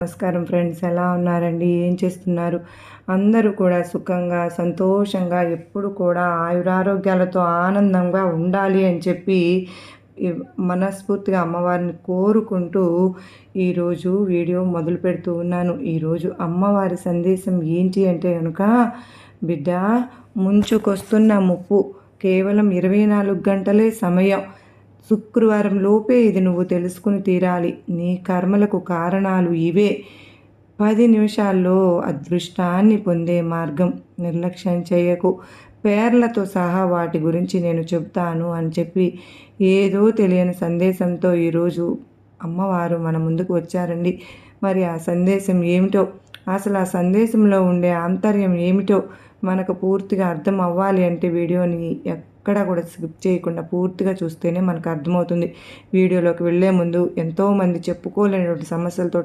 నమస్కారం ఫ్రెండ్స్, ఎలా ఉన్నారండి? ఏం చేస్తున్నారు? అందరూ కూడా సుఖంగా, సంతోషంగా, ఎప్పుడు కూడా ఆయురారోగ్యాలతో ఆనందంగా ఉండాలి అని చెప్పి మనస్ఫూర్తిగా అమ్మవారిని కోరుకుంటూ ఈరోజు వీడియో మొదలు పెడుతూ ఉన్నాను. ఈరోజు అమ్మవారి సందేశం ఏంటి అంటే కనుక, బిడ్డ, ముంచుకొస్తున్న ముప్పు కేవలం 24 గంటలే సమయం. శుక్రవారం లోపే ఇది నువ్వు తెలుసుకుని తీరాలి. నీ కర్మలకు కారణాలు ఇవే. 10 నిమిషాల్లో అదృష్టాన్ని పొందే మార్గం. నిర్లక్ష్యం చేయకు. పేర్లతో సహా వాటి గురించి నేను చెబుతాను అని చెప్పి ఏదో తెలియని సందేశంతో ఈరోజు అమ్మవారు మన ముందుకు వచ్చారండి. మరి ఆ సందేశం ఏమిటో, అసలు ఆ సందేశంలో ఉండే ఆంతర్యం ఏమిటో మనకు పూర్తిగా అర్థం అవ్వాలి అంటే వీడియోని ఎక్కడ కూడా స్కిప్ చేయకుండా పూర్తిగా చూస్తేనే మనకు అర్థమవుతుంది. వీడియోలోకి వెళ్ళే ముందు ఎంతోమంది చెప్పుకోలేనటువంటి సమస్యలతో